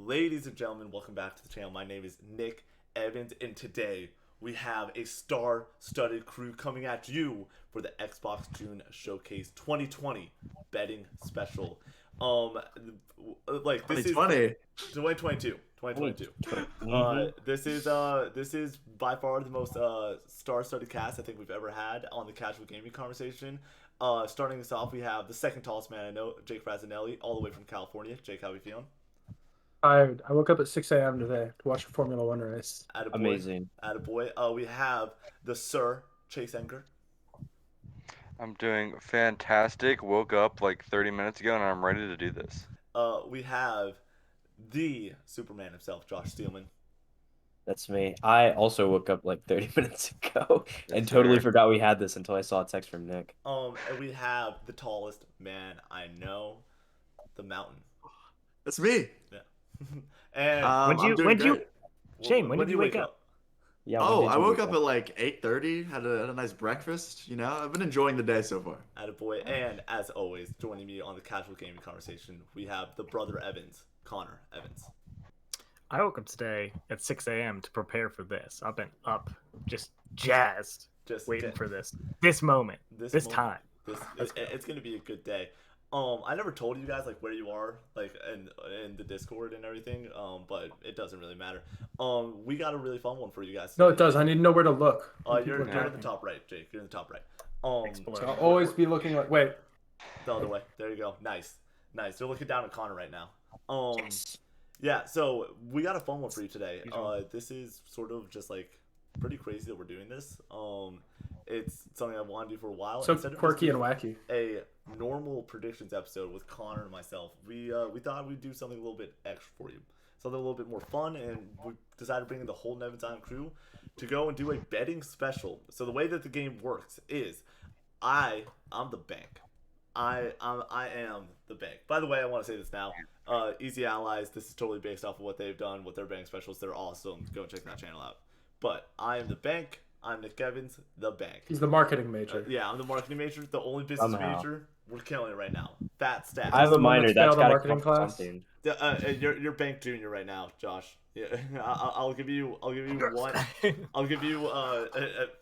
Ladies and gentlemen, welcome back to the channel. My name is Nick Evans, and today we have a star-studded crew coming at you for the Xbox June Showcase 2020 betting special. This is 2020. 2022. 2022. Mhm. This is by far the most star-studded cast I think we've ever had on the Casual Gaming Conversation. Starting us off, we have the second tallest man I know, Jake Razzanelli, all the way from California. Jake, how are you feeling? Tired. I woke up at 6 a.m. today to watch a Formula One race. Attaboy. Amazing. Attaboy. We have the Sir Chase Enger. I'm doing fantastic. Woke up like 30 minutes ago and I'm ready to do this. We have the Superman himself, Josh Steelman. That's me. I also woke up like 30 minutes ago and Yes, totally sir. forgot we had this until I saw a text from Nick. And we have the tallest man I know, the Mountain. That's me. Yeah. And I'm doing great. Shane, when did you wake up? Yeah. Oh, when did I you woke wake up at like 8:30. Had a nice breakfast. You know, I've been enjoying the day so far. Attaboy. And as always, joining me on the Casual Gaming Conversation, we have the brother Evans, Connor Evans. I woke up today at 6 a.m. to prepare for this. I've been up, just jazzed, waiting for this moment, this moment. time. It's gonna be a good day. I never told you guys like where you are, like in the Discord and everything. But it doesn't really matter. We got a really fun one for you guys. No, it does. I need to know where to look. You're in the top right, Jake. You're in the top right. Explore. So I'll always be looking like. Wait. The other way. There you go. Nice. They're looking down at Connor right now. Yes. Yeah. So we got a fun one for you today. This is sort of just like pretty crazy that we're doing this. It's something I've wanted to do for a while. So Instead of quirky just and wacky. a normal predictions episode with Connor and myself, we thought we'd do something a little bit extra for you, something a little bit more fun, and we decided to bring in the whole Nevins Island crew to go and do a betting special. So the way that the game works is, I'm the bank. I am the bank. By the way, I want to say this now. Easy Allies. This is totally based off of what they've done with their betting specials. They're awesome. Go and check that channel out. But I am the bank. I'm Nick Evans, the bank. He's the marketing major. Yeah, I'm the marketing major, the only business Somehow. major. We're killing it right now. Fat stats. I have a the one minor. that's That's failed got the to marketing come from class? something. You're bank junior right now, Josh. Yeah, I'll give you one. I'll give you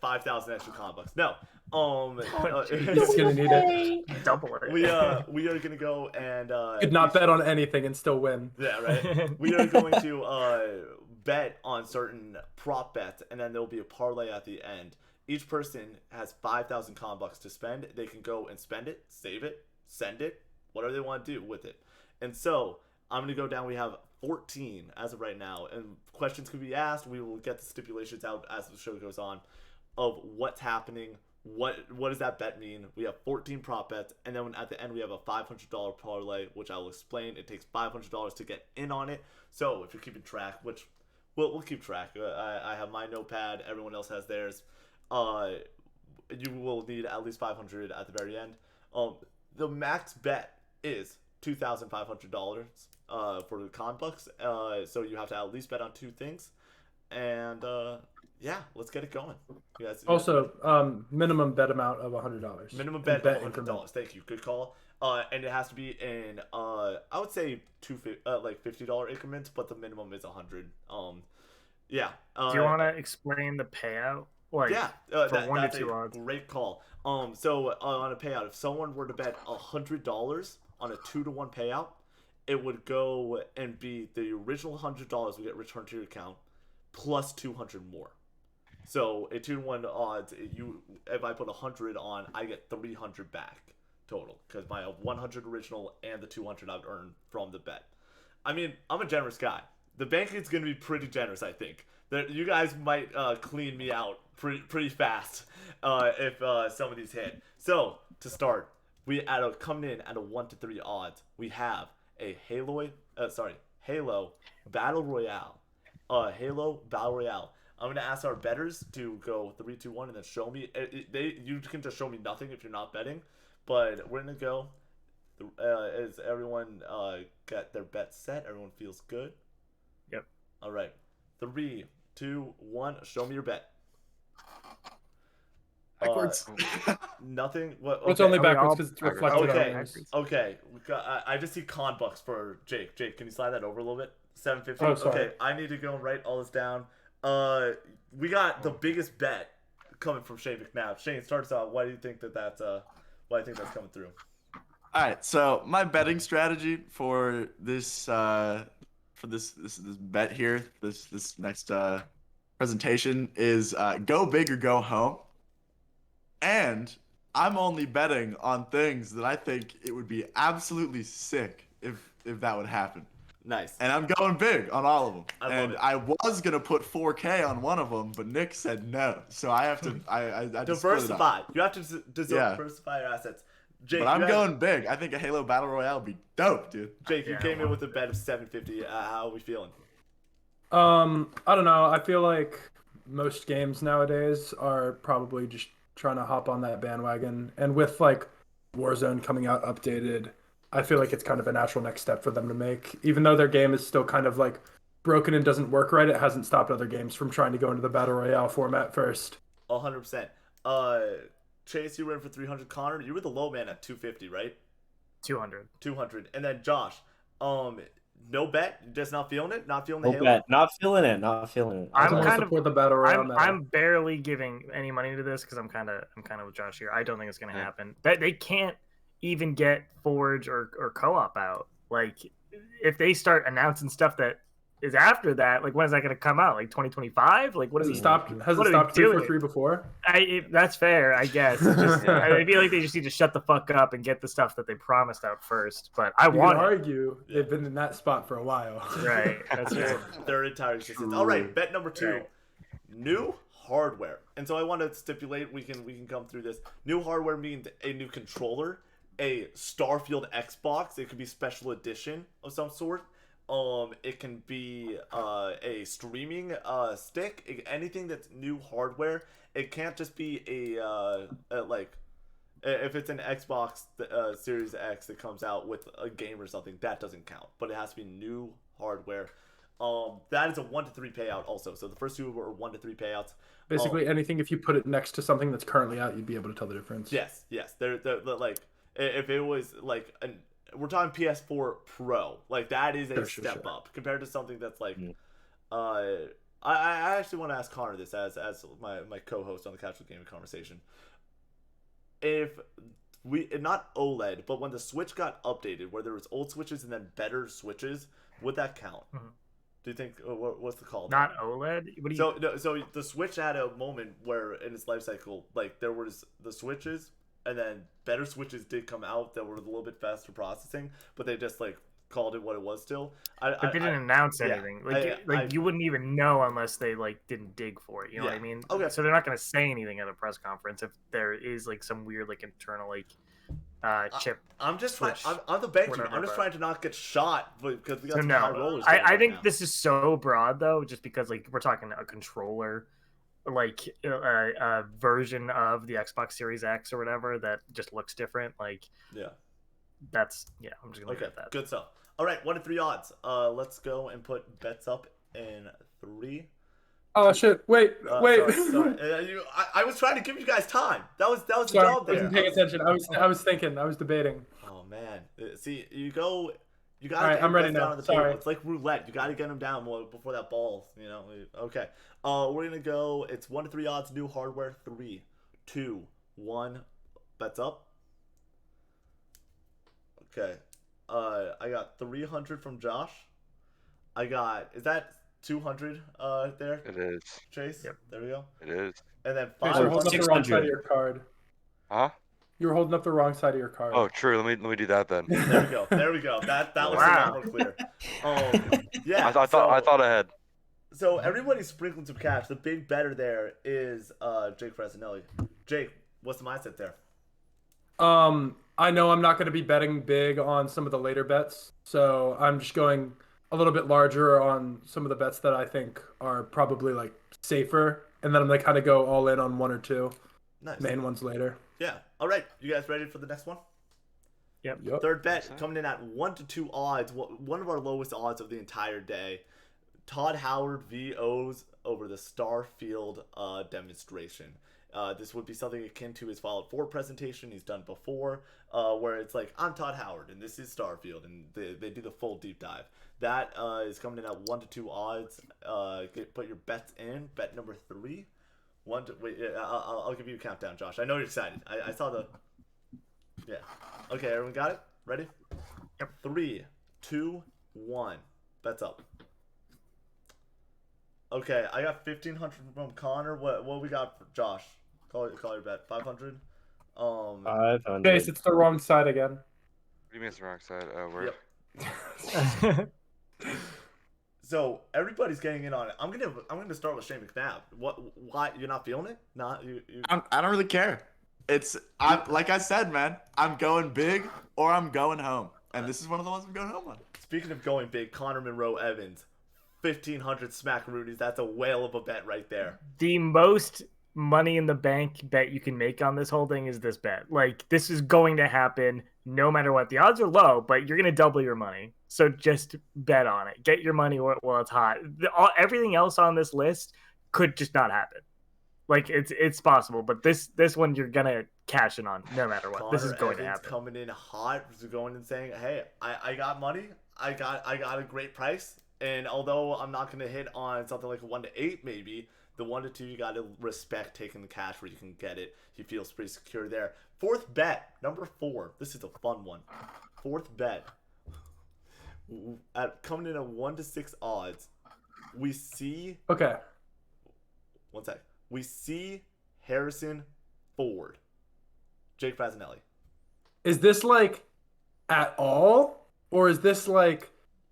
5,000 extra $5,000. No. He's gonna need it. Double it. we are gonna go and Could not bet on anything and still win. Yeah, right. We are going to bet on certain prop bets, and then there'll be a parlay at the end. Each person has 5,000 $5,000 to spend. They can go and spend it, save it, send it, whatever they want to do with it. And so I'm going to go down. We have 14 as of right now, and questions can be asked. We will get the stipulations out as the show goes on of what's happening. What does that bet mean? We have 14 prop bets, and then at the end we have a $500 parlay, which I will explain. It takes $500 to get in on it. So if you're keeping track, which we'll keep track. I have my notepad. Everyone else has theirs. You will need at least 500 at the very end. The max bet is $2,500 for the $5,000. So you have to at least bet on two things, and yeah, let's get it going. You guys, Also, minimum bet amount of $100. minimum bet bet of $100. increment. Thank you. Good call. And it has to be in I would say like $50 increments, but the minimum is 100. Yeah. Do you want to explain the payout? Like, Yeah, for that's 1 to 2 a odds. great call. So on a payout, if someone were to bet $100 on a 2-to-1 payout, it would go and be the original $100 would get returned to your account plus 200 more. So a 2-to-1 odds, if I put 100 on, I get 300 back total because my 100 original and the 200 I've earned from the bet. I mean, I'm a generous guy. The bank is going to be pretty generous, I think. You guys might clean me out pretty fast if some of these hit. So to start, coming in at a 1 to 3 odds, we have a Halo Battle Royale. Halo Battle Royale. I'm gonna ask our bettors to go 3, 2, 1, and then show me. You can just show me nothing if you're not betting, but we're gonna go. Is everyone got their bet set? Everyone feels good. Yep. All right. 3, 2, 1. Show me your bet. Backwards. Nothing. What? It's Okay. only Are we backwards all because it's backwards? reflected Okay. on yours. Okay. I just see con bucks for Jake. Jake, can you slide that over a little bit? 750. Oh, sorry. Okay. I need to go and write all this down. We got the biggest bet coming from Shane McNabb. Shane, starts out. Why do you think that's why do you think that's coming through? All right, so my betting strategy for this bet here, this next presentation is go big or go home, and I'm only betting on things that I think it would be absolutely sick if that would happen. Nice. And I'm going big on all of them. I love and it. I was gonna put 4K on one of them, but Nick said no, so I have to. I just split it up. Diversify. You have to diversify your assets. Jake, But I'm going big. I think a Halo Battle Royale would be dope, dude. Jake, you Yeah, came in with a bet of 750. How are we feeling? I don't know. I feel like most games nowadays are probably just trying to hop on that bandwagon. And with like Warzone coming out updated, I feel like it's kind of a natural next step for them to make. Even though their game is still kind of like broken and doesn't work right, it hasn't stopped other games from trying to go into the Battle Royale format first. 100%. Chase, you were in for 300. Connor, you were the low man at 250, right? 200. 200. And then Josh, no bet, just not feeling it, not feeling the No Halo. bet. Not feeling it. Not feeling it. I I'm don't kind of support the Battle Royale meta. I'm barely giving any money to this because I'm kind of with Josh here. I don't think it's gonna happen. They can't even get Forge or co-op out. Like if they start announcing stuff that is after that, like when is that gonna come out? Like 2025? Like what is Has it it stopped? Has what it are they stopped 3 for doing? 3 before? That's fair, I guess. It's just, Yeah. I feel like they just need to shut the fuck up and get the stuff that they promised out first. But I You can want it. argue they've been in that spot for a while. Right. That's Their, right. their entire existence. All right, bet number 2. Right. New hardware. And so I want to stipulate we can come through this. New hardware means a new controller, a Starfield Xbox. It could be special edition of some sort. It can be a streaming stick. Anything that's new hardware. It can't just be a like if it's an Xbox Series X that comes out with a game or something. That doesn't count. But it has to be new hardware. That is a 1 to 3 payout also. So the first two were 1 to 3 payouts. Basically, anything if you put it next to something that's currently out, you'd be able to tell the difference. Yes. They're like if it was like we're talking PS4 Pro, like that is a step up compared to something that's like I actually want to ask Connor this as my co-host on the Casual Gaming Conversation. If we not OLED, but when the Switch got updated, where there was old Switches and then better Switches, would that count? Mhm. Do you think what's the call? Not OLED. What do you? So the Switch had a moment where in its life cycle, like there was the Switches, and then better Switches did come out that were a little bit faster processing, but they just like called it what it was still. But they didn't announce yeah, anything. Like you wouldn't even know unless they like didn't dig for it. You know what I mean? Okay. So they're not gonna say anything at a press conference if there is like some weird like internal like chip. I'm just Switch, I'm the bank. whatever, I'm just but- trying to not get shot because we got So some high no, rollers. I going right think now. this is so broad though, just because like we're talking a controller, like a version of the Xbox Series X or whatever that just looks different. Like Yeah. that's I'm just gonna leave Okay. it at that. Good stuff. All right. 1 to 3 odds. Let's go and put bets up in 3. Oh shit! Wait. Sorry. I was trying to give you guys time. That was the Sorry, I job there. wasn't paying attention. I was thinking. I was debating. Oh man. See, you gotta All get right, I'm your ready bets down now. on the table. Sorry. It's like roulette. You gotta get them down before that ball. Okay. We're gonna go. It's 1 to 3 odds. New hardware. 3, 2, 1. Bets up. Okay. I got 300 from Josh. Is that 200 there? It is. Chase? Yep. There we go. It is. And then Chase, you're 500. holding up the wrong 600. side of your card. Huh? You were holding up the wrong side of your card. Oh, true. Let me do that then. There we go. There we go. That was Wow. a lot more clear. Yeah. I thought ahead. So everybody's sprinkling some cash. The big better there is Jake Fresnelli. Jake, what's the mindset there? I know I'm not going to be betting big on some of the later bets, so I'm just going a little bit larger on some of the bets that I think are probably like safer, and then I'm going to kind of go all in on 1 or 2 Nice. main ones later. Yeah. All right. You guys ready for the next one? Yep. Third bet coming in at 1 to 2 odds. One of our lowest odds of the entire day. Todd Howard VOs over the Starfield demonstration. This would be something akin to his Fallout 4 presentation he's done before, where it's like, I'm Todd Howard, and this is Starfield, and they do the full deep dive. That is coming in at 1 to 2 odds. Put your bets in. Bet number 3. I'll give you a countdown, Josh. I know you're excited. I saw the... Yeah. Okay, everyone got it? Ready? Yep. 3, 2, 1. Bets up. Okay, I got 1,500 from Connor. What we got for Josh? Call your bet. 500. 500. Chase, it's the wrong side again. What do you mean it's the wrong side? Word. Yep. So everybody's getting in on it. I'm gonna start with Shane McNabb. Why you're not feeling it? Not you. I don't really care. I'm like I said, man. I'm going big or I'm going home, and this is one of the ones I'm going home on. Speaking of going big, Connor Monroe Evans, 1,500 smackaroonies. That's a whale of a bet right there. The most money in the bank bet you can make on this whole thing is this bet. Like, this is going to happen no matter what. The odds are low, but you're going to double your money. So just bet on it. Get your money while it's hot. Everything else on this list could just not happen. Like, it's possible, but this one you're going to cash in on no matter what. Connor this is going Evans to happen. Coming in hot, going and saying, hey, I got money. I got a great price. And although I'm not going to hit on something like a 1 to 8 maybe, the 1 to 2, you got to respect taking the cash where you can get it. He feels pretty secure there. Fourth bet, number 4. This is a fun one. Fourth bet. Coming in at 1 to 6 odds, we see... Okay. One sec. We see Harrison Ford. Jake Fasanelli. Is this like at all? Or is this like,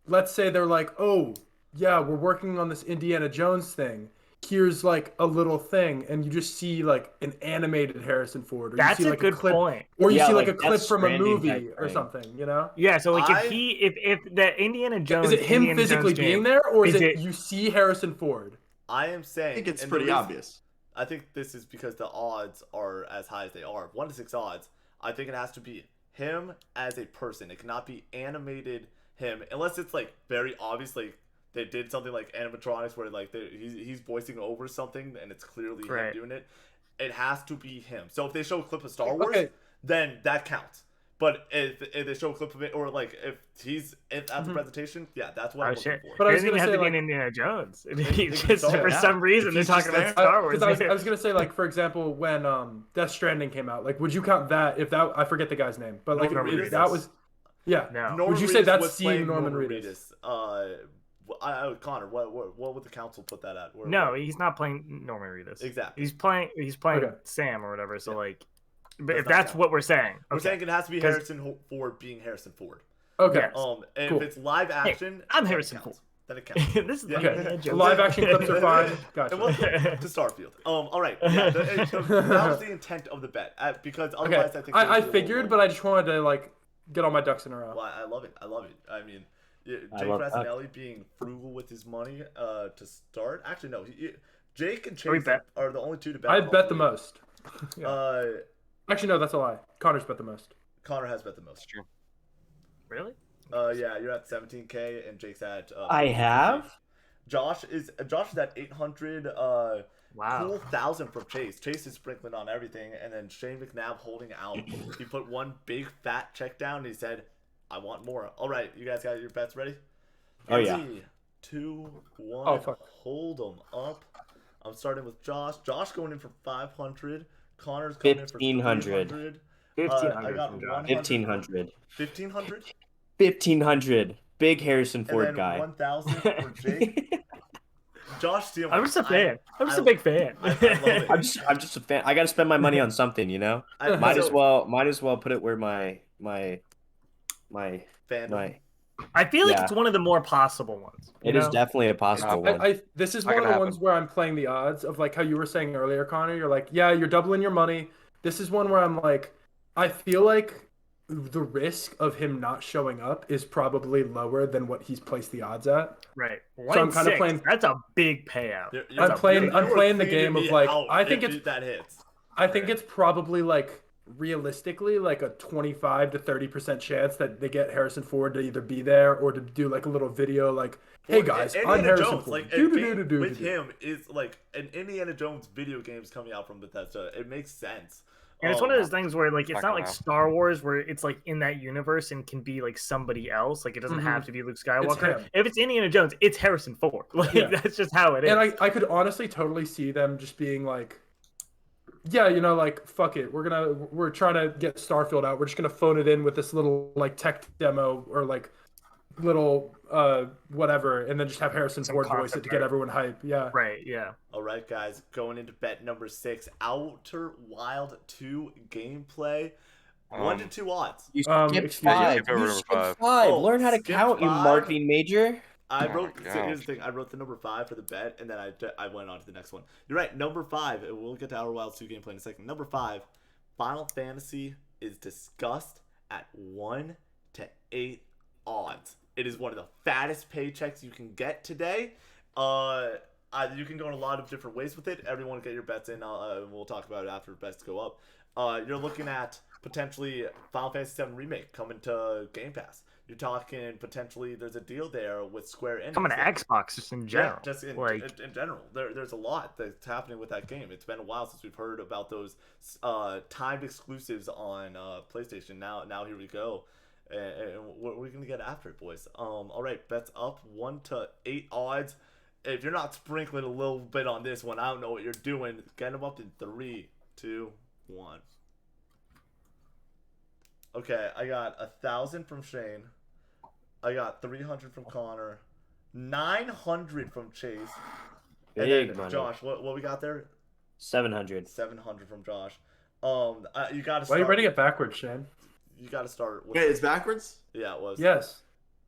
let's say they're like, oh, yeah, we're working on this Indiana Jones thing. Here's like a little thing, and you just see like an animated Harrison Ford, or That's you see a like good clip, point. or you Yeah, see like like a clip Death from a Stranding movie type or thing. something, you know? Yeah, so like if the Indiana Jones, Is it him Indiana physically Jones being game, there, or is is it it- you see Harrison Ford? I am saying... I think it's and pretty the reason- obvious. I think this is because the odds are as high as they are. 1 to 6 odds. I think it has to be him as a person. It cannot be animated him, unless it's like very obvious, like they did something like animatronics where like he's voicing over something and it's clearly him doing it. It has to be him. So if they show a clip of Star Wars, then that counts. But if they show a clip of it, or like if he's at the presentation, yeah, that's what I'm looking for. But I was going gonna to say, be like, an Indiana Jones. Star For Wars. some reason, they're he's talking just about there. Star Wars. Because I was gonna say, like, for example, when Death Stranding came out, like, would you count that if that I forget the guy's name, but like Norman if Reedus. that was, yeah. No. Norman Would you say Reedus that's was seeing playing Norman Reedus? Connor, what would the council put that at? No, he's not playing Norman Reedus. Exactly. He's playing Okay. Sam or whatever. So like, but Does if not that's count. what we're saying, We're okay. saying it has to be 'Cause- Harrison Ford being Harrison Ford. Okay. Yes. And Cool. if it's live action, I'm then it Harrison counts. Ford. Then it counts. This is Yeah. the Okay. Indiana Jones. Live action clips are fine. And Gotcha. welcome to Starfield. All right. Yeah, that was the intent of the bet, because Okay. otherwise I think I figured, but I just wanted to like get all my ducks in a row. Well, I love it. I mean, Jake I love that. Fasanelli being frugal with his money to start. Actually, no. Jake and we Chase bet? are the only two to bet. I on bet the league. most. Actually, no, that's a lie. Connor's bet the most. Connor has bet the most. True. Really? Yeah, you're at 17K and Jake's at. I have? Josh is at 800. Wow. Cool 1,000 from Chase. Chase is sprinkling on everything, and then Shane McNabb holding out. He put one big fat check down, and he said, "I want more." All right, you guys got your bets ready? Oh, yeah. 3, 2, 1. Oh, fuck. Hold them up. I'm starting with Josh. Josh going in for 500. Connor's coming in for 1,500. 300. 1,500 I got from Josh. 100. 1,500. 1,500. 1,500. Big Harrison And Ford then guy. 1,000 for Jake. Josh Steele. I'm just a fan. I'm just a big fan. I love it. I'm just a fan. I gotta spend my money on something, you know. Might as well put it where my Fandom. I feel like Yeah. it's one of the more possible ones. you It is know? definitely a possible one. This is Not one of gonna the ones where I'm playing the odds of like how you were saying earlier, Connor. You're like, yeah, you're doubling your money. This is one where I'm like, I feel like the risk of him not showing up is probably lower than what he's placed the odds at. Right. So I'm kinda playing- That's a big payout. I'm playing the game of like, I think if it's that hits. I think it's probably like realistically like a 25 to 30% chance that they get Harrison Ford to either be there or to do like a little video like, hey guys, I'm Indiana Harrison Jones, Ford. like a game with him is like an Indiana Jones video games coming out from Bethesda. It makes sense. And it's one of those things where like Not it's not gonna like happen. Star Wars where it's like in that universe and can be like somebody else. Like it doesn't have to be Luke Skywalker. him. If it's Indiana Jones, it's Harrison Ford. Like Yeah. that's just how it is. And I could honestly totally see them just being like, yeah, you know, like fuck it, we're trying to get Starfield out. We're just gonna phone it in with this little like tech demo or like little whatever, and then just have Harrison Some Ford voice it concept to get art. everyone hype. Yeah. Right, yeah. All right, guys, going into bet number 6, Outer Wild 2 gameplay. 1 to 2 odds. You Excuse skipped me. five. Skip over You number skipped five. five. Oh, Learn how to skip count, you 5? marketing major. I Oh wrote. my So here's gosh. the thing. I wrote the number 5 for the bet, and then I went on to the next one. You're right. Number 5. We'll get to Outer Wilds 2 gameplay in a second. Number 5. Final Fantasy is discussed at 1 to 8 odds. It is one of the fattest paychecks you can get today. You can go in a lot of different ways with it. Everyone get your bets in. We'll talk about it after bets go up. You're looking at potentially Final Fantasy VII Remake coming to Game Pass. You're talking potentially there's a deal there with Square Enix. Coming to Xbox just in general. Yeah, just in general. There's a lot that's happening with that game. It's been a while since we've heard about those timed exclusives on PlayStation. Now here we go. And we're going to get after it, boys. All right, bets up 1 to 8 odds. If you're not sprinkling a little bit on this one, I don't know what you're doing. Get them up in 3, 2, 1. Okay, I got 1,000 from Shane. I got 300 from Connor. 900 from Chase. And Big then money. Josh, what we got there? 700. 700 from Josh. You got to Why are you start. writing it backwards, Shane? You got to start. With, Wait, it's backwards? yeah, it was. Yes.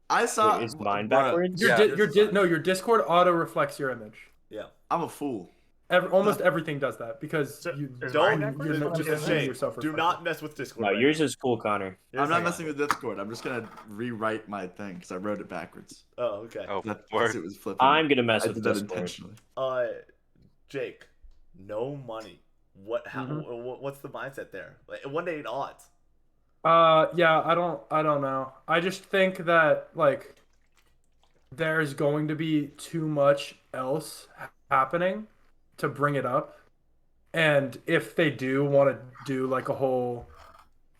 I saw. Wait, is mine bruh, backwards? Your Yeah, your Discord auto reflects your image. Yeah. I'm a fool. Almost everything does that because So, you is Don't. mine backwards? you're just Okay. assuming Shane, yourself. do not mess with Discord. No, right yours now. is cool, Connor. Yours I'm not hang on. messing with Discord. I'm just gonna rewrite my thing because I wrote it backwards. Oh, okay. Oh, That's word. it was flipping. I'm gonna mess I with did that Discord. intentionally. Jake, no money. What's the mindset there? Like 1 to 8 odds. Yeah, I don't know. I just think that like there's going to be too much else happening to bring it up. And if they do want to do like a whole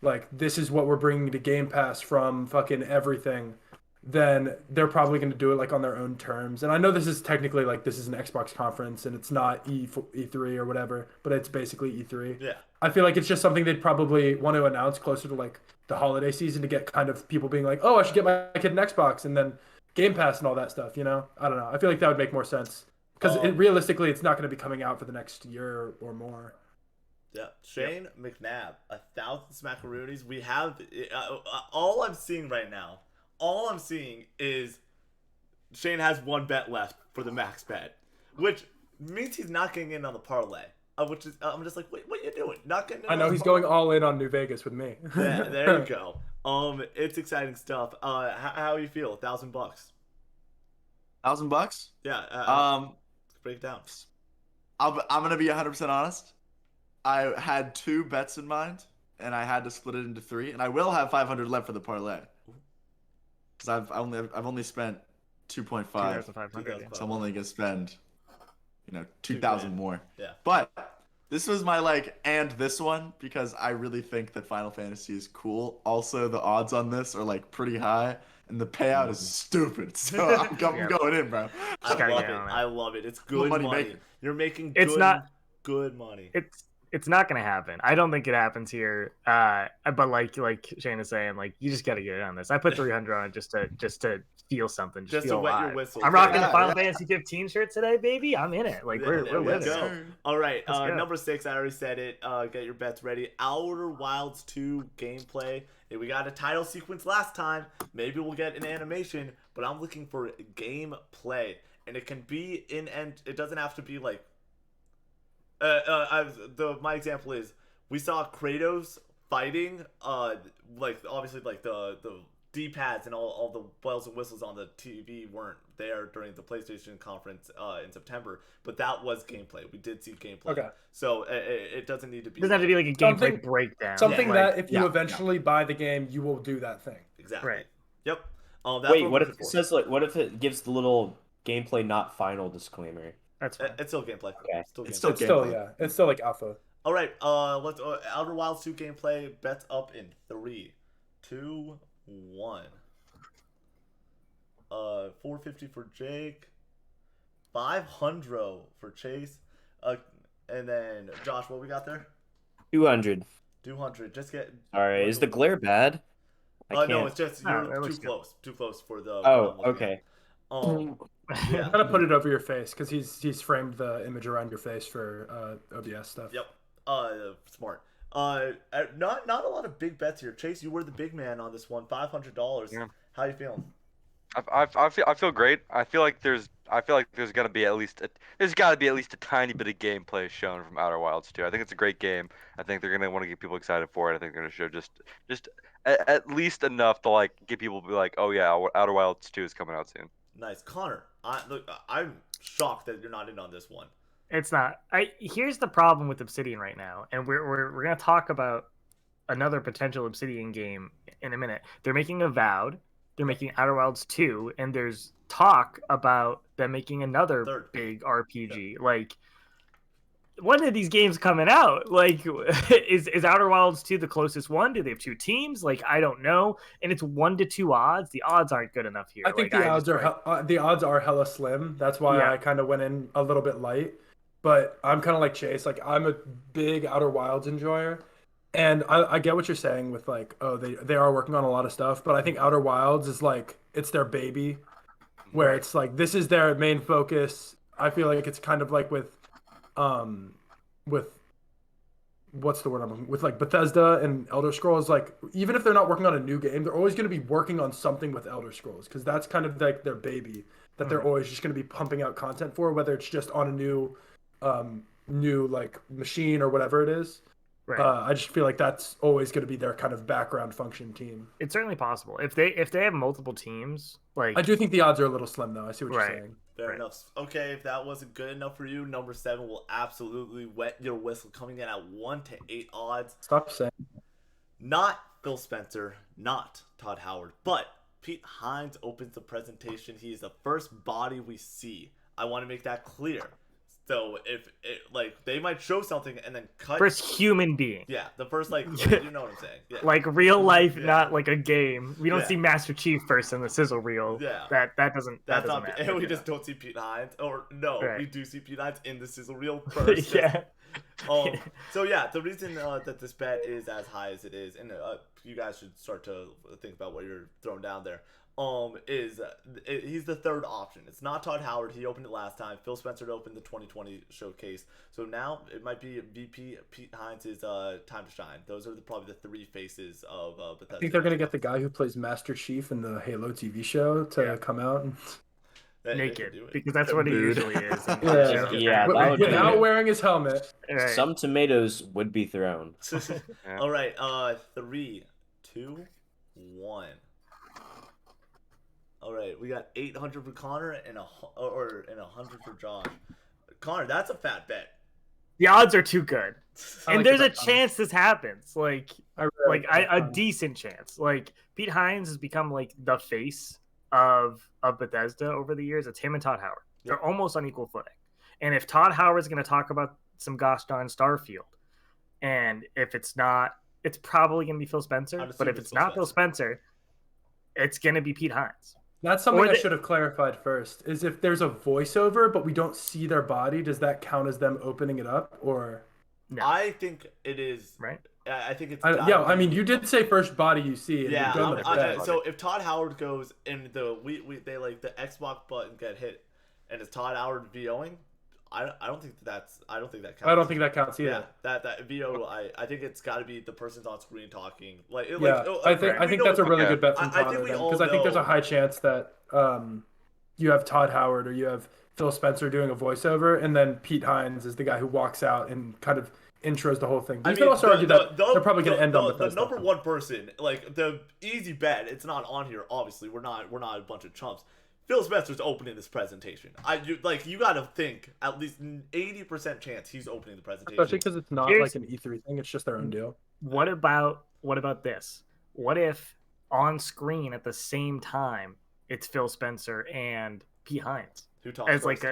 like this is what we're bringing to Game Pass from fucking everything, then they're probably going to do it like on their own terms. And I know this is technically like this is an Xbox conference and it's not E3 or whatever, but it's basically E3. Yeah. I feel like it's just something they'd probably want to announce closer to like the holiday season to get kind of people being like, oh, I should get my kid an Xbox and then Game Pass and all that stuff, you know? I don't know. I feel like that would make more sense. Because realistically, it's not going to be coming out for the next year or more. Yeah. Shane McNabb, 1,000 smackaroonies. We have all I'm seeing right now. All I'm seeing is Shane has 1 bet left for the max bet, which means he's not getting in on the parlay. Which is I'm just like, what are you doing? Not getting in I on know the he's parlay? going all in on New Vegas with me. Yeah, there you go. It's exciting stuff. How you feel? $1,000? $1,000? Yeah. Break it down. I'm gonna be 100% honest. I had 2 bets in mind, and I had to split it into 3, and I will have 500 left for the parlay. Because I've only spent 2.5, 2,500. so I'm only gonna spend, 2,000 more. Yeah. But this was my and this one because I really think that Final Fantasy is cool. Also, the odds on this are pretty high, and the payout is stupid. So I'm going in, bro. I gotta love get it. on it. I love it. It's good money money. making. You're making It's good, not- good money. It's not gonna happen. I don't think it happens here. But like Shane is saying, you just gotta get in on this. I put 300 on it just to feel something, just Just feel to wet your alive. whistle. I'm rocking Yeah, the Final yeah. Fantasy 15 shirt today, baby. I'm in it. We're There we living. go. All right, Let's go. number 6. I already said it. Get your bets ready. Outer Wilds 2 gameplay. Hey, we got a title sequence last time. Maybe we'll get an animation, but I'm looking for gameplay, and it can be it doesn't have to be my example is we saw Kratos fighting obviously the D-pads and all the bells and whistles on the TV weren't there during the PlayStation conference in September, but that was gameplay. We did see gameplay. Okay. So it doesn't need to be. It doesn't have to be like a gameplay Something- breakdown. Something like, that if you eventually buy the game, you will do that thing. Exactly. Right. Yep. That's Wait, we're what if looking it for. says like what if it gives the little gameplay not final disclaimer? that's fine. It's still gameplay. Okay. Still gameplay. It's still It's still gameplay. it's still like alpha. All right. Let's Outer Wilds 2 gameplay bets up in 3, 2, 1. 450 for Jake, 500 for Chase, and then Josh. What we got there? 200. 200. Just get. All right. Is the glare bad? No, can't- it's just No, you're it too looks good. close. Too close for the. Oh, what I'm looking okay. at. Yeah. Kind of put it over your face because he's framed the image around your face for OBS stuff. Yep. Smart. Not a lot of big bets here. Chase, you were the big man on this one. $500. Yeah. How you feeling? I feel great. I feel like there's got to be at least a tiny bit of gameplay shown from Outer Wilds 2. I think it's a great game. I think they're gonna want to get people excited for it. I think they're gonna show just at least enough to like get people to be like, oh yeah, Outer Wilds 2 is coming out soon. Nice, Connor. I'm shocked that you're not in on this one. It's not. Here's the problem with Obsidian right now, and we're gonna talk about another potential Obsidian game in a minute. They're making Avowed, they're making Outer Wilds 2, and there's talk about them making another Third. big RPG. Like, when are these games coming out? Like, is Outer Wilds 2 the closest one? Do they have 2 teams? Like, I don't know. And it's 1 to 2 odds. The odds aren't good enough here. I think like, the odds are hella slim. That's why Yeah. I kind of went in a little bit light. But I'm kind of like Chase. Like I'm a big Outer Wilds enjoyer, and I get what you're saying with like, oh, they are working on a lot of stuff. But I think Outer Wilds is like it's their baby, where it's like this is their main focus. I feel like it's kind of like with what's the word I'm looking with like Bethesda and Elder Scrolls. Like even if they're not working on a new game, they're always going to be working on something with Elder Scrolls because that's kind of like their baby that they're always just going to be pumping out content for, whether it's just on a new like machine or whatever it is. Right. I just feel like that's always going to be their kind of background function team. It's certainly possible if they have multiple teams. Like I do think the odds are a little slim though. I see what Right. you're saying. Fair Right. enough. Okay, if that wasn't good enough for you, number 7 will absolutely wet your whistle, coming in at 1 to 8 odds. Stop saying. Not Phil Spencer, not Todd Howard, but Pete Hines opens the presentation. He is the first body we see. I want to make that clear. So if it, like they might show something and then cut. first human being. Yeah, the first you know what I'm saying. Yeah. Like real life, Yeah. not like a game. We don't Yeah. see Master Chief first in the sizzle reel. Yeah. That doesn't That's doesn't not. matter. And we just don't see Pete Hines, or no, Right. we do see Pete Hines in the sizzle reel first. yeah. So yeah, the reason that this bet is as high as it is, and you guys should start to think about what you're throwing down there. Is he's the third option. It's not Todd Howard. He opened it last time. Phil Spencer opened the 2020 showcase. So now it might be VP Pete Hines' time to shine. Those are probably the 3 faces of Bethesda. I think they're gonna get the guy who plays Master Chief in the Halo TV show to Yeah. come out and They can Naked, do it. because that's what he Dude. usually is. in Yeah. the show. Yeah, that would be without good. wearing his helmet. Right. Some tomatoes would be thrown. Yeah. All right, 3, 2, 1. All right, we got 800 for Connor and 100 for Josh. Connor, that's a fat bet. The odds are too good, I and like there's the a bet, Connor. chance this happens. Like I really like a that. decent chance. Like Pete Hines has become like the face of Bethesda over the years. It's him and Todd Howard. They're almost on equal footing. And if Todd Howard's going to talk about some gosh darn Starfield, and if it's not, it's probably going to be Phil Spencer. I'd assume But if it's it's Phil not Phil Spencer, it's going to be Pete Hines. That's something Or I they- should have clarified first. Is if there's a voiceover but we don't see their body, does that count as them opening it up or? No. I think it is. Right? I think it's. Yeah, gotta I be- mean, you did say first body you see. And Yeah. you're done with that. So if Todd Howard goes and they like the Xbox button get hit, and it's Todd Howard VOing, I don't think that counts. I don't think that counts either. Yeah, that VO. I think it's got to be the person's on screen talking. Like Yeah, I think that's a really good bet from I think Connor we then, all because I think there's a know- high chance that you have Todd Howard or you have Phil Spencer doing a voiceover, and then Pete Hines is the guy who walks out and kind of intros the whole thing. But I you mean, could also argue that they're probably going to end on the Bethesda. number one person, like the easy bet. It's not on here. Obviously, we're not a bunch of chumps. Phil Spencer's opening this presentation. You got to think at least 80% chance he's opening the presentation. Especially because it's not like an E3 thing; it's just their own deal. What about this? What if on screen at the same time it's Phil Spencer and Pete Hines? Who talks As first?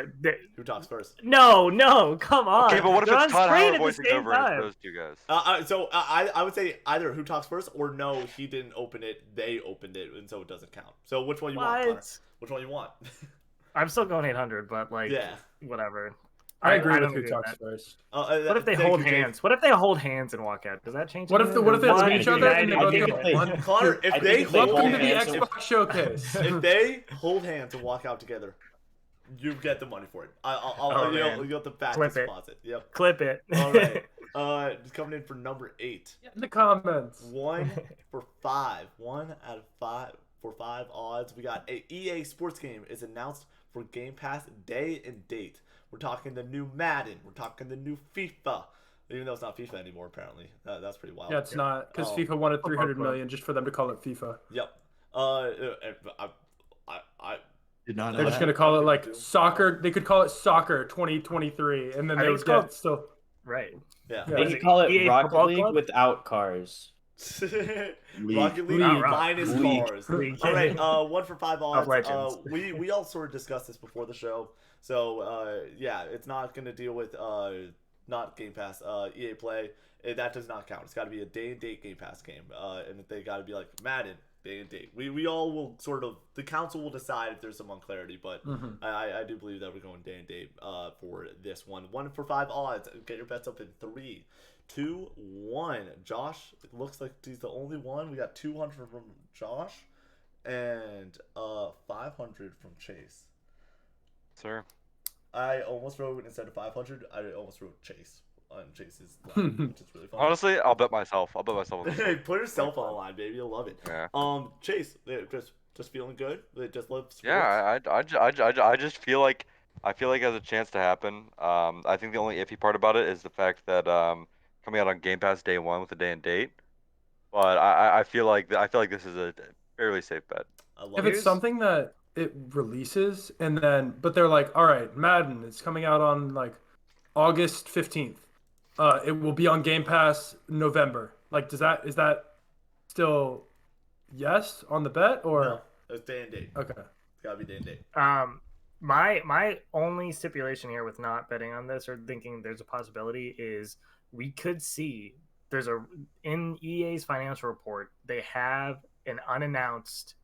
Who talks first? No, come on. Okay, but what if They're it's on Todd screen Howard at the voicing same over and it's time. those two guys? So I would say either who talks first or no, he didn't open it. They opened it, and so it doesn't count. So which one you want, Connor? Which one you want? I'm still going 800, but like, Yeah. whatever. I agree with don't who agree talks that. first. What if they Thank hold you, Jake. hands? What if they hold hands and walk out? Does that change? What if anything? they look What? at each other and they I both think go if they- one? Connor, if I they think if they hold Welcome to the hands, Xbox Showcase. if they hold hands and walk out together, you get the money for it. You'll get the back Clip it. deposit. Yep. Clip it. All right. Coming in for number 8. In the comments. 1 for 5. 1 out of 5 for 5 odds. We got a EA Sports game is announced for Game Pass day and date. We're talking the new Madden. We're talking the new FIFA. Even though it's not FIFA anymore, apparently. That's pretty wild. Yeah, it's not because Oh. FIFA wanted 300 million just for them to call it FIFA. Yep. I Did not know They're just that. gonna call it like soccer. They could call it soccer 2023, and then I they think would it's called- get still. Right. yeah. Yeah. They Is could it call it EA Rocket Football League Club? without cars. Rocket League League. minus League. cars. League. All right, 1 for 5 odds. Legends. We all sort of discussed this before the show, so yeah, it's not gonna deal with not Game Pass, EA Play. That does not count. It's got to be a day and date Game Pass game, and they got to be like Madden day and date. We all will sort of, the council will decide if there's some unclarity, but I do believe that we're going day and date for this one. 1 for 5 odds. Get your bets up in 3, 2, 1. Josh, it looks like he's the only one. We got 200 from Josh and 500 from Chase. Sir. I almost wrote, instead of 500, I almost wrote Chase on Chase's line, which is really fun. Honestly, I'll bet myself. On this. Hey, put yourself on the line, baby. You'll love it. Yeah. Chase, just feeling good. Just love sports. Yeah, I just feel like it has a chance to happen. I think the only iffy part about it is the fact that coming out on Game Pass day 1 with a day and date. But I feel like this is a fairly safe bet. I love If it. it's something that it releases and then, but they're like, all right, Madden, it's coming out on like August 15th. It will be on Game Pass November. Like, is that still yes on the bet or? No, it's day and date. Okay. It's gotta be day and date. My only stipulation here with not betting on this or thinking there's a possibility is we could see in EA's financial report they have an unannounced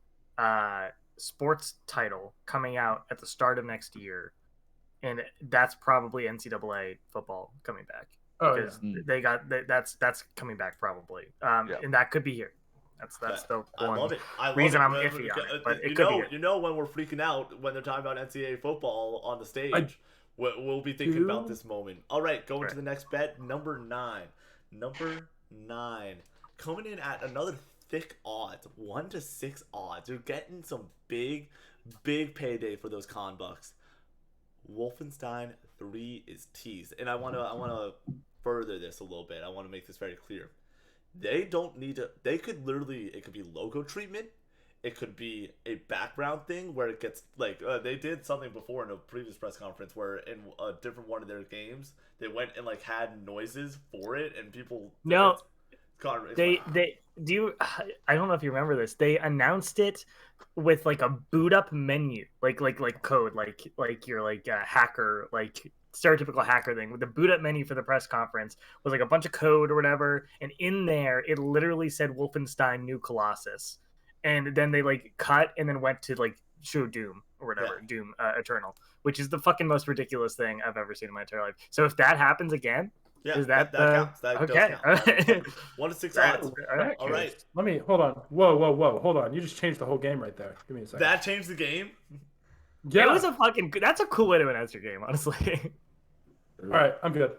sports title coming out at the start of next year, and that's probably NCAA football coming back. Oh, Because yeah. they got that's coming back probably, and that could be here. That's the I one love it. I love reason it. I'm iffy on it, but it could be it. You know when we're freaking out when they're talking about NCAA football on the stage, we'll be thinking about this moment. All right, going to the next bet, number 9. Number 9 coming in at another thick odds, 1 to 6 odds. You're getting some big payday for those con bucks. Wolfenstein 3 is teased, and I wanna further this a little bit. I want to make this very clear. They don't need to. They could literally. It could be logo treatment. It could be a background thing where it gets like they did something before in a previous press conference where in a different one of their games they went and like had noises for it and people. No, Connor, they do you, I don't know if you remember this. They announced it with like a boot up menu, like code, like you're like a hacker, like stereotypical hacker thing. With the boot up menu for the press conference was like a bunch of code or whatever, and in there it literally said Wolfenstein New Colossus, and then they like cut and then went to like show Doom or whatever, Yeah. Doom Eternal, which is the fucking most ridiculous thing I've ever seen in my entire life. So if that happens again. yeah, Is that counts. That okay? does count. 1 to 6 odds. All right, Let me hold on. Whoa. Hold on. You just changed the whole game right there. Give me a second. that changed the game. Yeah. It was a fucking. That's a cool way to announce your game, honestly. All right. I'm good.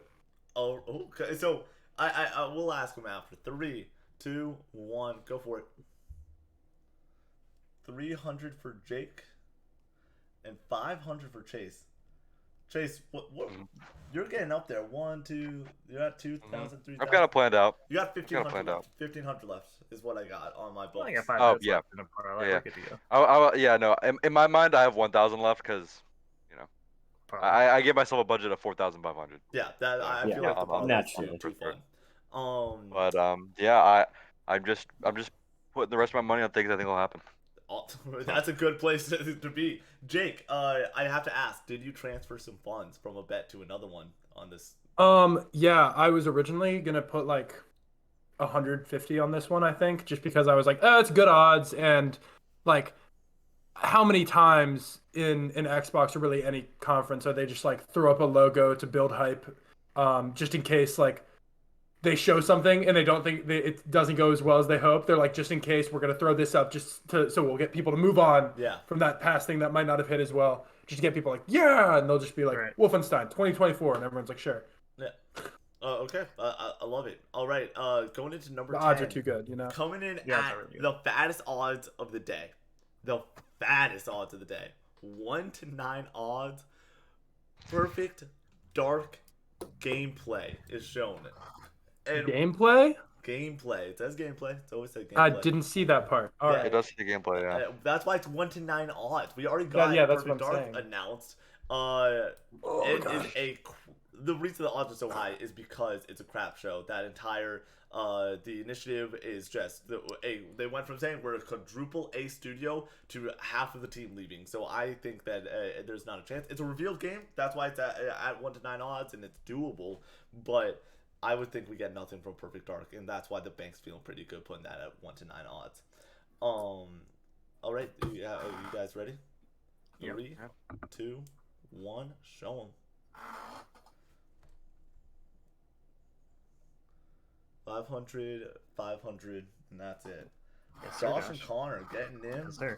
Oh, okay. So I will ask him after 3, 2, 1, go for it. 300 for Jake and 500 for Chase. Chase, what you're getting up there. 1, 2, you're at 2,000, 3,000. I've got it planned out. You got I've got it 1,500 planned left. out. 1,500 left is what I got on my I books. only got 5 Oh, minutes yeah. left in a parlay. Yeah. We're good to go. Yeah, no. In my mind, I have 1,000 left because, Parlay. I give myself a budget of 4,500. Yeah, that I Yeah, feel like the I'm parlay is naturally. too fun. But yeah, I'm just putting the rest of my money on things I think will happen. That's a good place to be. Jake, I have to ask, did you transfer some funds from a bet to another one on this? Yeah, I was originally gonna put like 150 on this one, I think, just because I was like, oh, it's good odds, and like, how many times in Xbox or really any conference are they just like throw up a logo to build hype, just in case like they show something and they don't think it doesn't go as well as they hope. They're like, just in case, we're gonna throw this up so we'll get people to move on from that past thing that might not have hit as well, just to get people like, yeah, and they'll just be like, Right. Wolfenstein 2024, and everyone's like, sure. Yeah. Okay. I love it. All right. Going into number The 10. odds are too good, you know. Coming in Yeah, at it's really good. the fattest odds of the day. The fattest odds of the day. 1 to 9 odds. Perfect dark gameplay is shown. And Gameplay? gameplay. It says gameplay. It's always said gameplay. I didn't see that part. All Yeah. right. It does see the gameplay, yeah. That's why it's 1 to 9 odds. We already got Yeah, that's Perfect what I'm Dark saying. announced. gosh. The reason the odds are so high is because it's a crap show. That entire the initiative is just they went from saying we're a quadruple A studio to half of the team leaving. So I think that there's not a chance. It's a revealed game. That's why it's at 1 to 9 odds and it's doable. But I would think we get nothing from Perfect Dark, and that's why the bank's feeling pretty good putting that at 1 to 9 odds. All right, are you guys ready? Yep. 3, 2, 1, show them. 500, 500, and that's it. Yes, sir, Josh and Josh. Connor getting in. Yes, sir.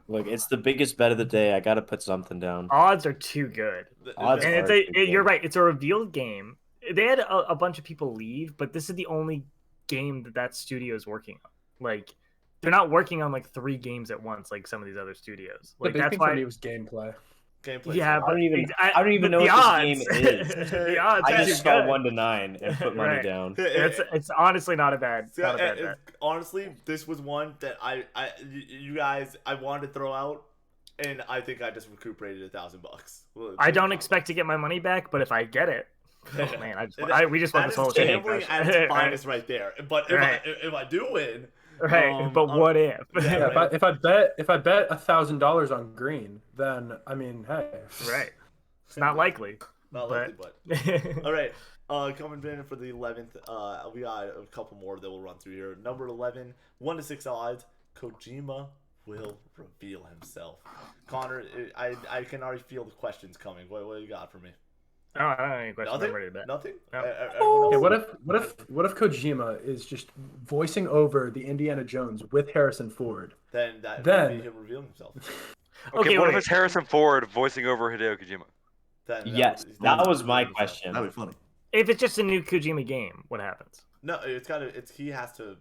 Look, it's the biggest bet of the day. I gotta put something down. Odds are too good. Odds And are it's too good. you're right. It's a revealed game. They had a bunch of people leave, but this is the only game that studio is working on. Like, they're not working on like 3 games at once like some of these other studios. The Like big that's thing for why. me was gameplay. Gameplay. Yeah, I don't even. I don't even but know the what this game odds- is. the odds I are just too saw good. 1 to 9 and put money Right. down. It's honestly not a bad bet. Honestly, this was one that you guys, I wanted to throw out, and I think I just recuperated $1,000. Well, I don't expect to get my money back, but if I get it, oh man, we just won that this is whole thing. gambling at its finest right there. But Right. if I do win, Right, but what if? Yeah, Yeah, right. if I bet $1,000 on green, then I mean, hey, Right. It's not likely. not But- likely, but all right. Coming in for the 11th, we got a couple more that we'll run through here. Number 11, 1 to 6 odds. Kojima will reveal himself. Connor, I can already feel the questions coming. What do you got for me? Oh, I don't have any questions. Nothing. I'm ready to bet. Nothing. No. Everyone else? Okay, what if Kojima is just voicing over the Indiana Jones with Harrison Ford? Then that Then- would be him revealing himself. Okay, what if wait. it's Harrison Ford voicing over Hideo Kojima? Then Yes, that was my question. That'd be funny. If it's just a new Kojima game, what happens? No, he has to.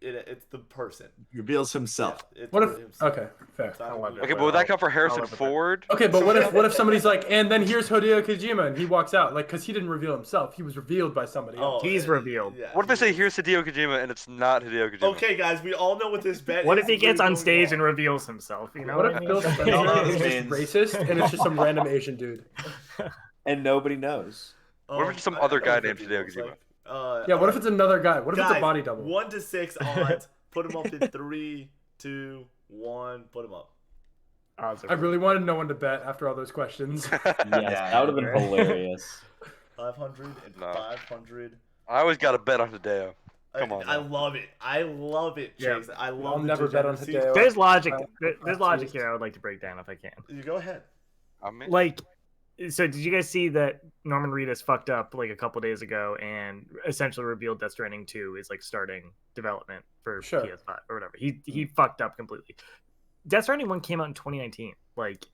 It's the person. He reveals himself. Yeah, it's What if? himself. Okay, fair. It's not I gonna love be it. Okay, a- but would that come for Harrison love it. Ford? Okay, but what if somebody's like, and then here's Hideo Kojima, and he walks out, like, because he didn't reveal himself, he was revealed by somebody else. He's yeah, revealed. yeah, What if I say he- here's Hideo Kojima and it's not Hideo Kojima? Okay, guys, we all know what this bet What is. if he It's gets really on going stage wrong. and reveals himself? You know What what if I mean? Phil Spencer Hello, is just racist, and it's just some random Asian dude? And nobody knows. What if it's some I other know guy what named it Hideo looks Kojima? like. Yeah, what if it's another guy? What if it's guys, a body double? 1 to 6 odds. Put him up in 3, 2, 1. Put him up. Odds are I really wanted no one to bet after all those questions. Yes, that would have been hilarious. 500 and No. 500. I always got to bet on Hideo. Come on I now. love it. I love it, Yeah. Chase. I love I'll the never bet on degeneracy. Hideo. There's logic. Uh, There's logic here. I would like to break down if I can. You go ahead. I mean, Like, so did you guys see that Norman Reedus fucked up like a couple days ago and essentially revealed Death Stranding 2 is like starting development for Sure. PS5 or whatever? He fucked up completely. Death Stranding 1 came out in 2019. Like,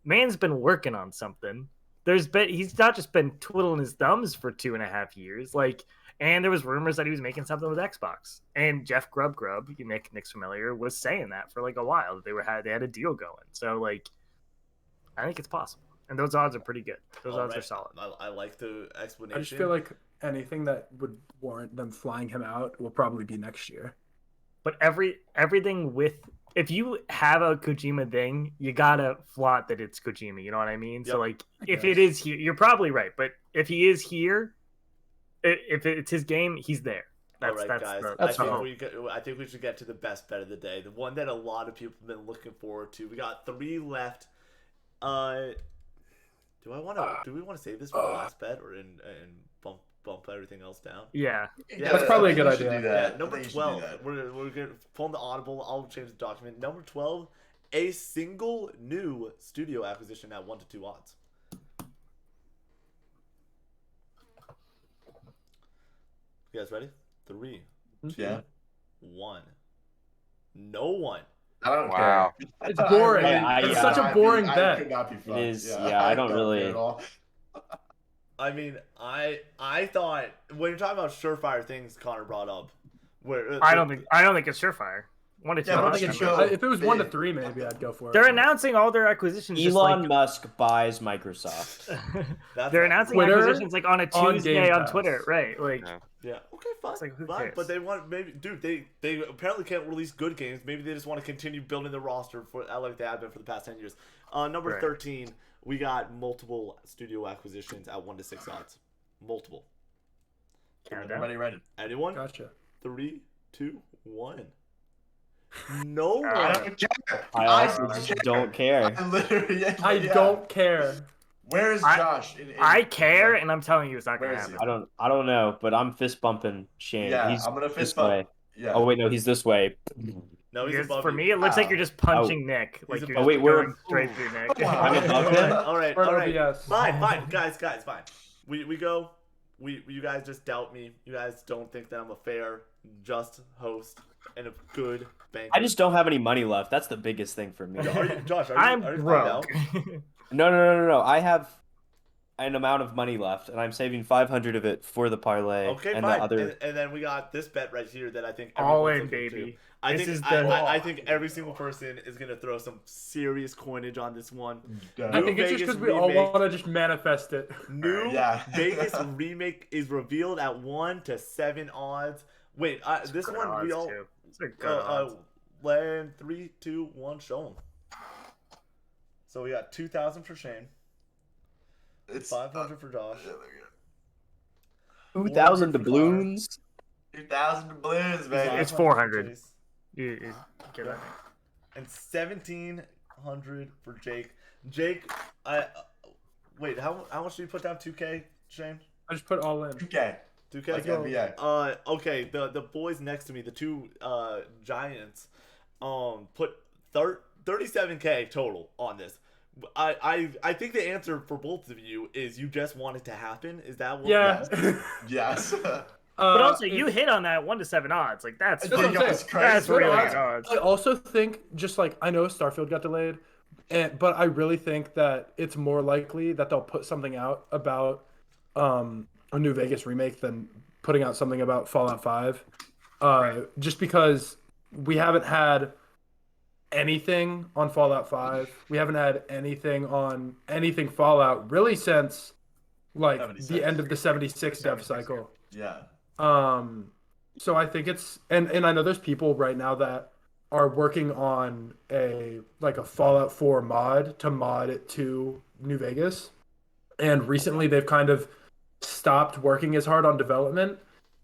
man's been working on something. He's not just been twiddling his thumbs for 2.5 years. Like, and there was rumors that he was making something with Xbox. And Jeff Grubb, Nick's familiar, was saying that for like a while. They had a deal going. So like, I think it's possible. and those odds are pretty good. Those odds are Alright, solid. I like the explanation. I just feel like anything that would warrant them flying him out will probably be next year. But everything with if you have a Kojima thing, you gotta flaunt that it's Kojima. You know what I mean? So Yep. like, if it is here, you're probably right. But if he is here, if it's his game, he's there. All right, guys. that's I fine. think we should get to the best bet of the day, the one that a lot of people have been looking forward to. We got 3 left. Do we want to save this for the last bet or and bump everything else down? Yeah. That's probably a good I think you should idea. do that. Yeah, number I think you should do 12. that. We're gonna pull the audible. I'll change the document. Number 12, a single new studio acquisition at 1 to 2 odds. You guys ready? 3, 2, Yeah. 1. No one. I don't Wow. care. It's boring. It's such a boring I bet. could not be fun. It is, yeah, I don't care really- at all. I mean, I thought when you're talking about surefire things Connor brought up, where I don't think it's surefire. 1 to 2 Yeah, I don't odds. think it's Show if it was 1 to big. 3, maybe I'd go for it. They're announcing all their acquisitions. just Elon like, Musk buys Microsoft. that's they're not- announcing Twitter acquisitions like on a on Tuesday Game on Pass. Twitter, right? Like, Yeah. Yeah. Okay, fine. It's like, who fine. cares? But they want maybe, dude. They apparently can't release good games. Maybe they just want to continue building the roster for like they have been for the past 10 years. Number Right. 13, we got multiple studio acquisitions at 1 to 6 odds. Multiple. count it down. Everybody ready? Anyone? Gotcha. 3, 2, 1. No one. I don't care. I also just don't care. I literally. I don't care. Where is I- Josh? I care, and I'm telling you, it's not gonna Where is happen. he? I don't know, but I'm fist bumping Shane. Yeah, He's I'm gonna this fist bump. way. Yeah. Oh wait, no, he's this way. No, he's Because above for you. me, it looks like you're just punching Nick. Like He's you're above- just wait, we're- going straight through Nick. Come on. I'm above him? All right, We're all right. OBS. Fine, guys, fine. We go. You guys just doubt me. You guys don't think that I'm a fair, just host and a good banker. I just don't have any money left. That's the biggest thing for me. Are you, Josh? Are you, I'm are you broke. No. I have an amount of money left, and I'm saving 500 of it for the parlay. Okay, and fine. the other. And then we got this bet right here that I think All everyone's in, looking baby. to. I This think is the- I think every single person is gonna throw some serious coinage on this one. I think it's just Vegas because we all remake. want to just manifest it. New Yeah. Vegas remake is revealed at 1 to 7 odds. Wait, this Good one odds, we all too. These are good odds. land 3, 2, 1, show 'em. So we got 2,000 for Shane, It's 500 for Josh. 2,000 for doubloons. 2,000 balloons, baby. It's 500 for 400. Chase, You get that. and 1,700 for Jake. Jake, wait, how much do you put down? 2K, Shane? I just put all in. Okay. 2K. Like NBA. Okay, the boys next to me, the two giants, put 37K total on this. I think the answer for both of you is you just want it to happen. Is that what? Yeah. Yes. But also, you hit on that 1 to 7 odds. Like that's That's what I'm That's saying. crazy. that's really I- good odds. I also think, just like, I know Starfield got delayed, but I really think that it's more likely that they'll put something out about a New Vegas remake than putting out something about Fallout 5. Just because we haven't had anything on Fallout 5. We haven't had anything on anything Fallout really since like 76. the end of the 76 dev cycle. Yeah. So I think it's and I know there's people right now that are working on a Fallout 4 mod to mod it to New Vegas. And recently they've kind of stopped working as hard on development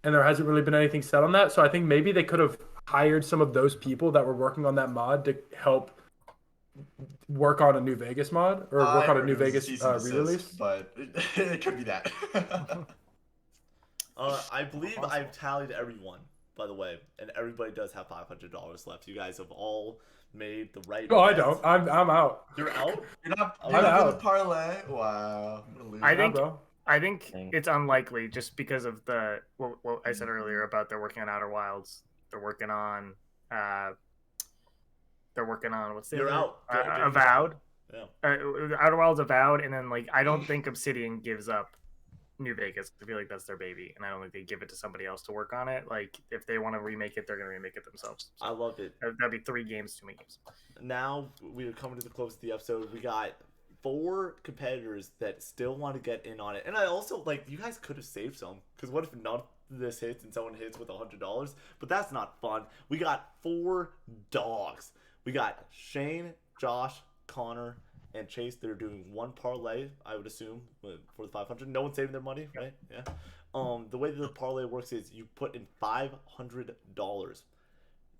and there hasn't really been anything said on that. So I think maybe they could have hired some of those people that were working on that mod to help work on a New Vegas mod or work on a New Vegas cease and desist, re-release. but it could be that. I believe I've tallied everyone, by the way, and everybody does have $500 left. You guys have all made the right. Oh, I bets. don't. I'm out. You're out. You're not I'm doing out. the parlay. Wow. I'm gonna lose. I Yeah, think bro. I think Dang. it's unlikely just because of the what I said earlier about they're working on Outer Wilds. They're working on what's the You're other- out. Avowed. Yeah. Outer Wilds Avowed, and then like I don't think Obsidian gives up New Vegas. I feel like that's their baby, and I don't think they give it to somebody else to work on it. Like if they want to remake it, they're gonna remake it themselves. I love it. That'd be 3 games, 2 games. Now we are coming to the close of the episode. We got 4 competitors that still want to get in on it. And I also, like, you guys could have saved some. Because what if none of this hits and someone hits with $100? But that's not fun. We got 4 dogs. We got Shane, Josh, Connor, and Chase. They're doing one parlay, I would assume, for the 500. No one's saving their money, right? Yeah. The way that the parlay works is you put in $500.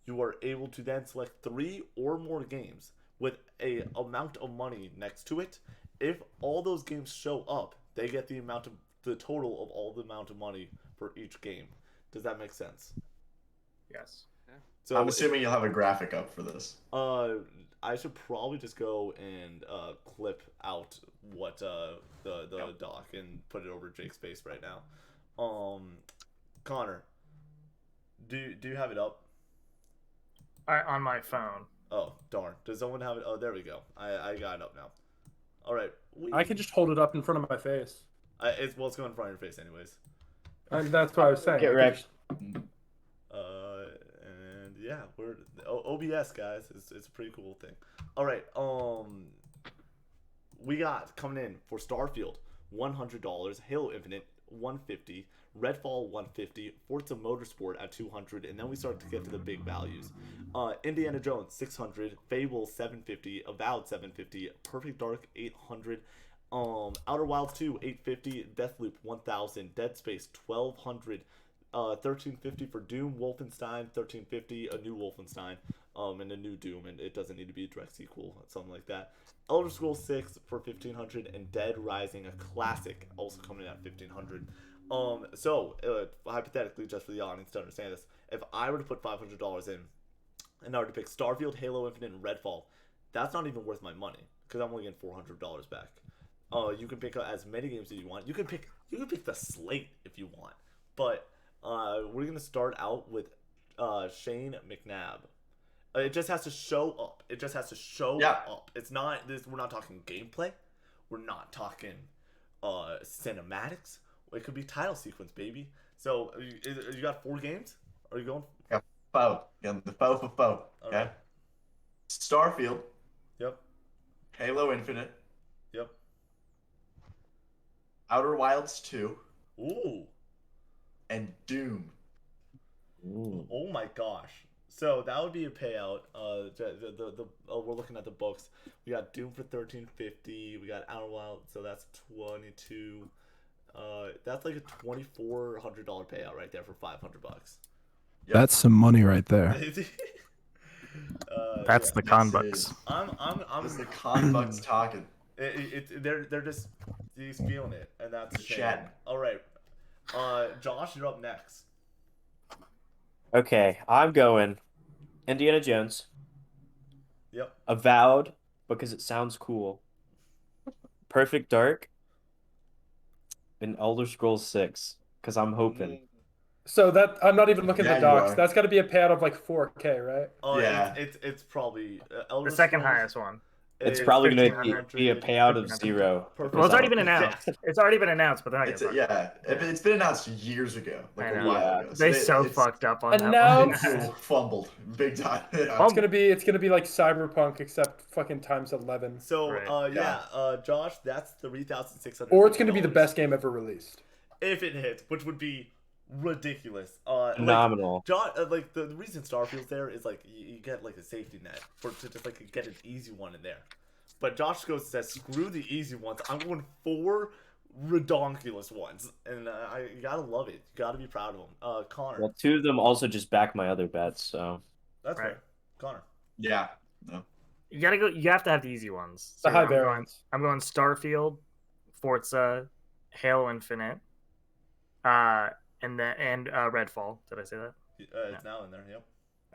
You are able to then select 3 or more games with a amount of money next to it. If all those games show up, they get the total of all the amount of money for each game. Does that make sense? Yes. So I'm assuming you'll have a graphic up for this. I should probably just go and clip out what the doc and put it over Jake's face right now. Connor, do you have it up? On my phone. Oh, darn. Does someone have it? Oh, there we go. I got it up now. All right. I can just hold it up in front of my face. It's going in front of your face anyways. And that's what I was saying. Get wrecked. And yeah, we're OBS, guys. It's a pretty cool thing. All right. We got coming in for Starfield $100, Halo Infinite $150, Redfall $150, Forza Motorsport at $200, and then we start to get to the big values. Indiana Jones $600, Fable $750, Avowed $750, Perfect Dark $800, Outer Wilds 2 $850, Deathloop $1,000, Dead Space $1,200, $1,350 for Doom, Wolfenstein $1,350, a new Wolfenstein, and a new Doom, and it doesn't need to be a direct sequel, something like that. Elder Scrolls 6 for $1,500, and Dead Rising, a classic, also coming in at $1,500. So hypothetically, just for the audience to understand this, if I were to put $500 in, and I were to pick Starfield, Halo Infinite, and Redfall, that's not even worth my money because I'm only getting $400 back. You can pick as many games as you want. You can pick the slate if you want, but we're gonna start out with Shane McNabb. It just has to show up. It just has to show up. It's not this. We're not talking gameplay. We're not talking cinematics. It could be title sequence, baby. So you got 4 games? Are you going? Yeah, 4. Yeah, the 4 for 4. Okay. Right. Starfield. Yep. Halo Infinite. Yep. Outer Wilds 2. Ooh. And Doom. Ooh. Oh my gosh. So that would be a payout. We're looking at the books. We got Doom for $1,350. We got Outer Wilds, so that's 22. That's like a $2,400 payout right there for $500. Yep. That's some money right there. That's the con Yes, it bucks. is. I'm This is the con bucks talking. they're just he's feeling it, and that's Shane. Chatting. All right, Josh, you're up next. Okay, I'm going Indiana Jones. Yep. Avowed, because it sounds cool. Perfect Dark. And Elder Scrolls 6, because I'm hoping. So that I'm not even looking Yeah, at the you docs. are. That's got to be a payout of like 4K, right? Yeah. It's probably Elder The second Scrolls highest one. It's is probably going to 1,500. be a payout of 0. Perfect. Well, it's already been Yeah. announced. It's already been announced, but they're not It's gonna. it's been announced years ago, like I a know. while Yeah. ago. They so it's- fucked up on that Announced. one. People fumbled big time. Yeah. Oh. It's gonna be like Cyberpunk except fucking times 11. So Right. Josh, that's $3,600. Or it's gonna be the best game ever released. if it hits, which would be ridiculous. Phenomenal. Like the reason Starfield's there is like you get like a safety net to just like get an easy one in there. But Josh goes and says, screw the easy ones. I'm going 4 redonkulous ones, and you gotta love it. You gotta be proud of them. Connor, Well, 2 of them also just back my other bets, so. that's Right. right. Connor, Yeah. No. You gotta go. You have to have the easy ones. The high I'm going- variance. I'm going Starfield, Forza, Halo Infinite, and Redfall. Did I say that? it's now in there. Yep.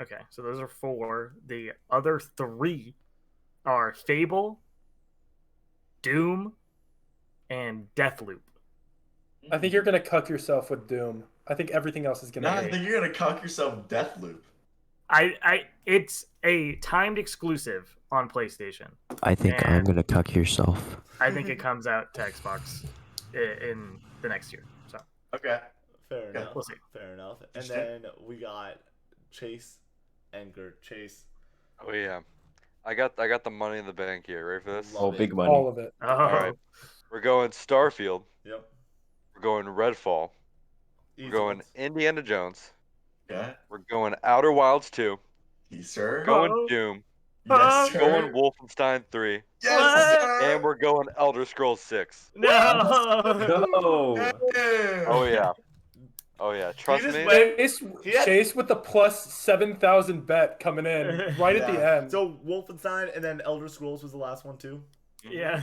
Okay, so those are 4. The other 3 are Fable, Doom, and Deathloop. I think you're gonna cuck yourself with Doom. I think everything else is No, gonna I hit. think you're gonna cock yourself with Deathloop. It's a timed exclusive on PlayStation. I think And- I'm gonna cuck yourself. I think it comes out to Xbox in the next year. So Okay. Fair Yeah. enough. We'll see. Fair enough. And Interesting. then we got Chase and Gert. Chase. Oh yeah. I got the money in the bank here. Ready for this? Love Oh, it. big money. All of it. Oh, All right. We're going Starfield. Yep. We're going Redfall. Easy We're going ones. Indiana Jones. Okay. We're going Outer Wilds 2. Yes, sir. Going Oh. Doom. Yes, sir. Going Wolfenstein 3. Yes, What? sir. And we're going Elder Scrolls 6. no. Go. Yeah. Oh yeah. Oh yeah. Trust just me. went- Chase, Chase with the plus 7,000 bet coming in right at the Yeah. end. So Wolfenstein and then Elder Scrolls was the last one too. Yeah.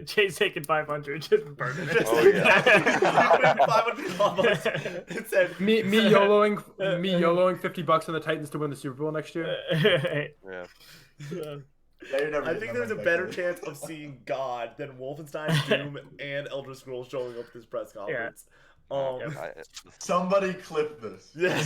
Chase taking 500, just burning it. Oh, yeah. 500 combos. It said me YOLOing $50 on the Titans to win the Super Bowl next year. Yeah. Yeah, you're never I getting think my there's a money back better there. chance of seeing God than Wolfenstein, Doom, and Elder Scrolls showing up at this press conference. Somebody clip this. Yeah,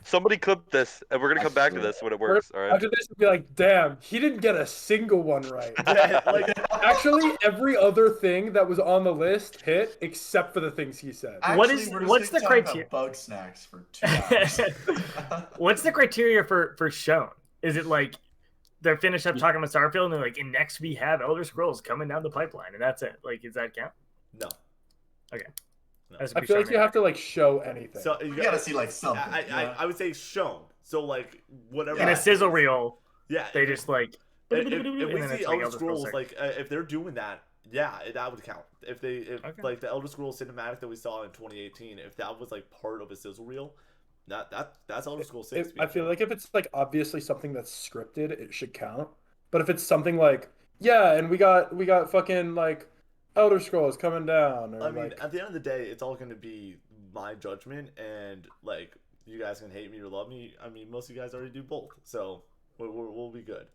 Somebody clip this, and we're gonna come back to this when it works. All right. After this, we'll be like, damn, he didn't get a single one right. yeah, like Actually, every other thing that was on the list hit, except for the things he said. What Actually, is- we're just what's gonna the talk about criteria? Bug snacks for 2 hours. What's the criteria for shown? Is it like they're finished up talking about Starfield and they're like, and next we have Elder Scrolls coming down the pipeline, and that's it? Like, does that count? no. Has to I be feel like shown you in- have to like show anything. So You gotta see like something. I would say shown. So like whatever. in a sizzle reel. Yeah. They just like. If and we then see it's Elder like Scrolls, 6. like if they're doing that, yeah, that would count. If Okay. like the Elder Scrolls cinematic that we saw in 2018, if that was like part of a sizzle reel, that's Elder Scrolls 6. I feel like if it's like obviously something that's scripted, it should count. But if it's something like, yeah, and we got fucking like Elder Scrolls coming down, or I mean, like, at the end of the day, it's all going to be my judgment, and like you guys can hate me or love me. I mean, most of you guys already do both, so we'll be good.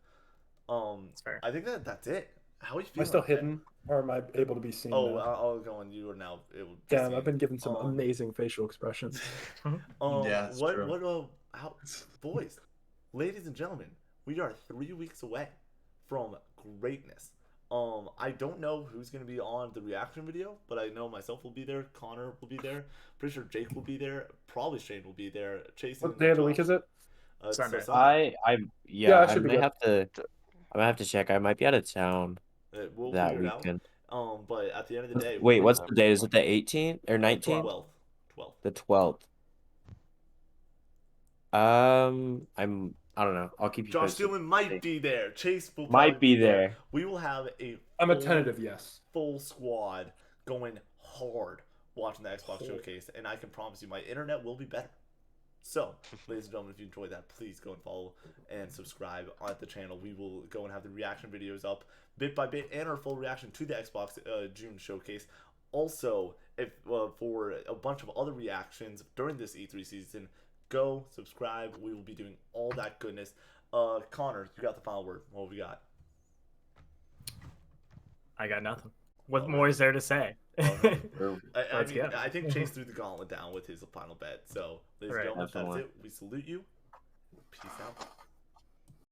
That's fair. I think that's it. How are you am I feeling? still hidden, or am I able to be seen? Oh, now? I'll go on. You are now able to Damn, see. I've been given some Um, amazing facial expressions. Yeah, it's what true. how boys, ladies and gentlemen, we are 3 weeks away from greatness. I don't know who's gonna be on the reaction video, but I know myself will be there. Connor will be there. Pretty sure Jake will be there. Probably Shane will be there. Chasing. What day of the week is it? Sunday. Yeah, I it should be may good. have to. I might have to check. I might be out of town We'll that figure it weekend. out. But at the end of the day, Wait, what's the date? Is it the 18th or 19th? 12th. The 12th. I don't know. I'll keep you Josh posted. Dillon might be there. Chase will Might probably be there. We will have I'm a tentative yes. full squad going hard watching the Xbox Showcase, and I can promise you my internet will be better. So, ladies and gentlemen, if you enjoyed that, please go and follow and subscribe on the channel. We will go and have the reaction videos up bit by bit and our full reaction to the Xbox June Showcase. Also, if for a bunch of other reactions during this E3 season, go subscribe. We will be doing all that goodness. Connor, you got the final word. What have we got? I got nothing. What more is there to say? I Let's mean, go. I think Chase threw the gauntlet down with his final bet. So, ladies and Right. gentlemen, that's Definitely. it. We salute you. Peace out.